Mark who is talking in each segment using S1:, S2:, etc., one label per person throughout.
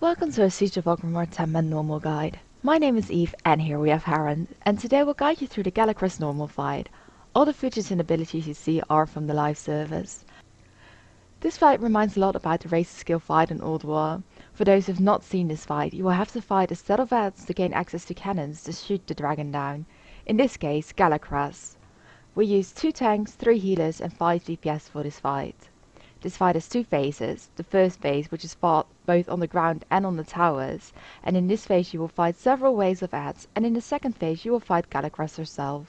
S1: Welcome to a Siege of Orgrimmar 10-man normal guide. My name is Eve and here we have Aaron, and today we'll guide you through the Galakras normal fight. All the features and abilities you see are from the live servers. This fight reminds a lot about the racer skill fight in Old War. For those who have not seen this fight, you will have to fight a set of ads to gain access to cannons to shoot the dragon down. In this case, Galakras. We use 2 tanks, 3 healers and 5 DPS for this fight. This fight has 2 phases. The first phase, which is fought both on the ground and on the towers, and in this phase you will fight several waves of ads, and in the second phase you will fight Galakras herself.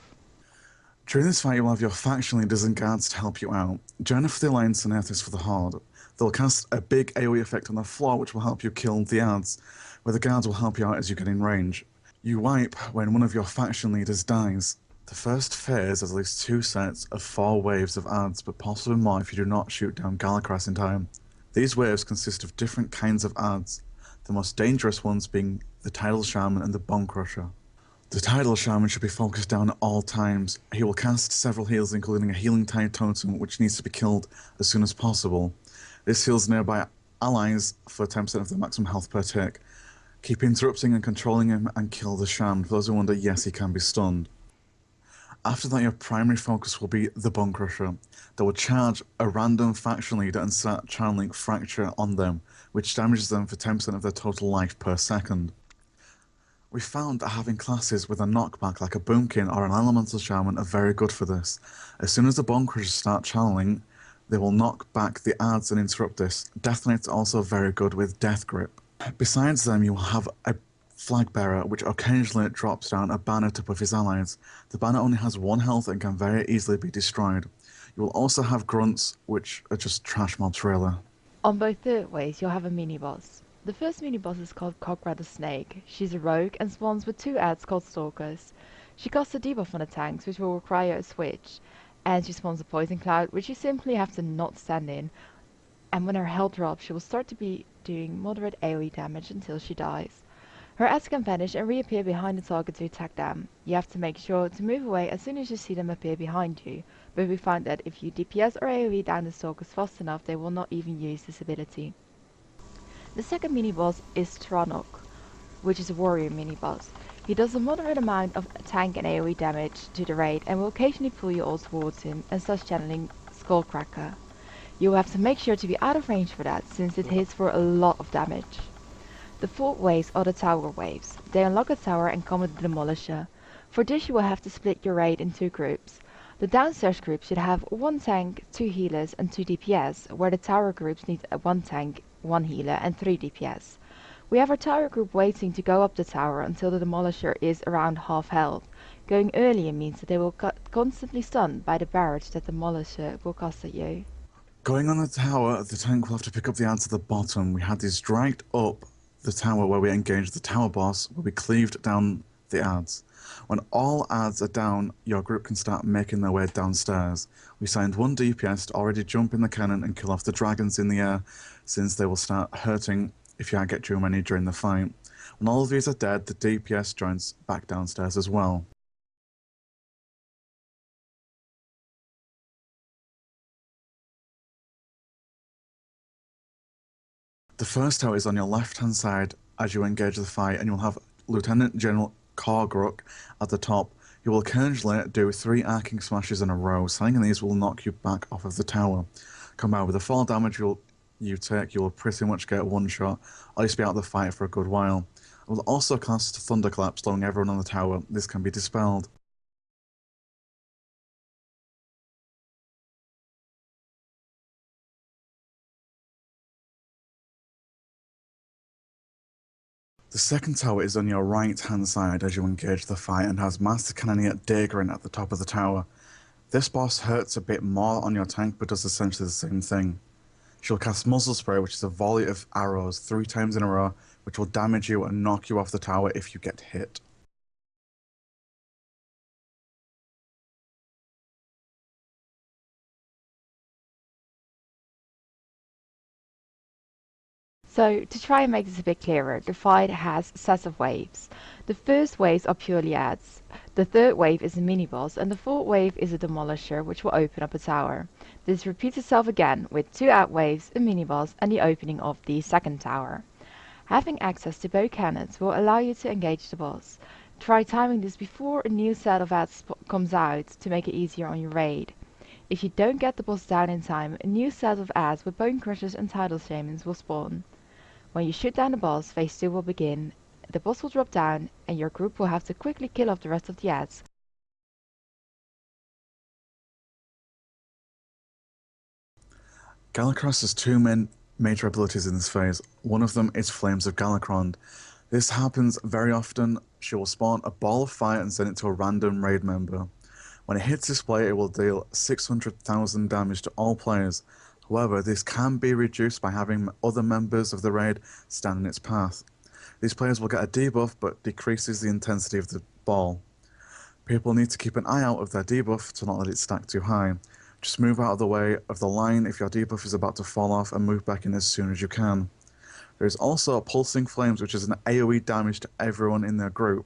S2: During this fight, you will have your faction leaders and guards to help you out. Jenna for the Alliance and Aethys for the Horde. They'll cast a big AoE effect on the floor which will help you kill the ads, where the guards will help you out as you get in range. You wipe when one of your faction leaders dies. The first phase has at least 2 sets of 4 waves of ads, but possibly more if you do not shoot down Galakras in time. These waves consist of different kinds of ads, the most dangerous ones being the Tidal Shaman and the Bone Crusher. The Tidal Shaman should be focused down at all times. He will cast several heals, including a Healing Tide Totem, which needs to be killed as soon as possible. This heals nearby allies for 10% of their maximum health per tick. Keep interrupting and controlling him and kill the Shaman. For those who wonder, yes, he can be stunned. After that, your primary focus will be the Bone Crusher. They will charge a random faction leader and start channeling Fracture on them, which damages them for 10% of their total life per second. We found that having classes with a knockback like a Boomkin or an Elemental Shaman are very good for this. As soon as the Bone Crushers start channeling, they will knock back the ads and interrupt this. Death Knight's also very good with Death Grip. Besides them, you will have a Flag Bearer, which occasionally drops down a banner to buff his allies. The banner only has 1 health and can very easily be destroyed. You will also have Grunts, which are just trash mobs really.
S1: On both third ways you'll have a mini-boss. The first mini-boss is called Cogra the Snake. She's a rogue and spawns with 2 ads called Stalkers. She casts a debuff on the tanks which will require a switch, and she spawns a Poison Cloud which you simply have to not stand in, and when her health drops she will start to be doing moderate AoE damage until she dies. Her ads can vanish and reappear behind the target to attack them. You have to make sure to move away as soon as you see them appear behind you, but we found that if you DPS or AoE down the stalkers fast enough they will not even use this ability. The second mini-boss is Tranok, which is a warrior mini-boss. He does a moderate amount of tank and AoE damage to the raid and will occasionally pull you all towards him and starts channeling Skullcracker. You will have to make sure to be out of range for that, since it hits for a lot of damage. The 4th waves are the tower waves. They unlock a tower and come with the Demolisher. For this you will have to split your raid in 2 groups. The downstairs group should have 1 tank, 2 healers and 2 DPS, where the tower groups need 1 tank, 1 healer and 3 DPS. We have our tower group waiting to go up the tower until the Demolisher is around half health. Going earlier means that they will get constantly stunned by the barrage that the Demolisher will cast at you.
S2: Going on the tower, the tank will have to pick up the ads at the bottom. We had these dragged up the tower where we engage the tower boss, will be cleaved down the ads. When all ads are down, your group can start making their way downstairs. We signed 1 DPS to already jump in the cannon and kill off the dragons in the air, since they will start hurting if you get too many during the fight. When all of these are dead, the DPS joins back downstairs as well. The first tower is on your left-hand side as you engage the fight, and you'll have Lieutenant General Korgruk at the top. You will occasionally do 3 arcing smashes in a row. Standing in these will knock you back off of the tower. Combined with the fall damage you take, you will pretty much get 1 shot, or just be out of the fight for a good while. It will also cast Thunderclap, slowing everyone on the tower. This can be dispelled. The second tower is on your right-hand side as you engage the fight and has Master Cannoneer Daegrin at the top of the tower. This boss hurts a bit more on your tank but does essentially the same thing. She'll cast Muzzle Spray, which is a volley of arrows 3 times in a row, which will damage you and knock you off the tower if you get hit.
S1: So, to try and make this a bit clearer, the fight has sets of waves. The first waves are purely ads. The third wave is a mini-boss, and the fourth wave is a Demolisher, which will open up a tower. This repeats itself again with 2 ad waves, a mini-boss, and the opening of the second tower. Having access to bow cannons will allow you to engage the boss. Try timing this before a new set of ads comes out to make it easier on your raid. If you don't get the boss down in time, a new set of ads with bone crushers and tidal shamans will spawn. When you shoot down the boss, phase 2 will begin. The boss will drop down, and your group will have to quickly kill off the rest of the ads.
S2: Galakras has two main major abilities in this phase. One of them is Flames of Galakron. This happens very often. She will spawn a ball of fire and send it to a random raid member. When it hits this player, it will deal 600,000 damage to all players. However, this can be reduced by having other members of the raid stand in its path. These players will get a debuff, but decreases the intensity of the ball. People need to keep an eye out of their debuff to not let it stack too high. Just move out of the way of the line if your debuff is about to fall off and move back in as soon as you can. There is also a Pulsing Flames, which is an AoE damage to everyone in their group.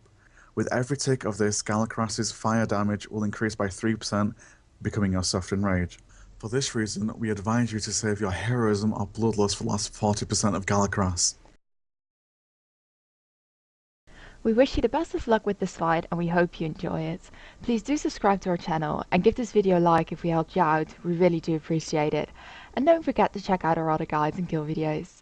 S2: With every tick of this, Galakras's fire damage will increase by 3%, becoming your Softened Rage. For this reason, we advise you to save your Heroism or Bloodlust for the last 40% of Galakras.
S1: We wish you the best of luck with this fight, and we hope you enjoy it. Please do subscribe to our channel and give this video a like if we helped you out. We really do appreciate it. And don't forget to check out our other guides and kill videos.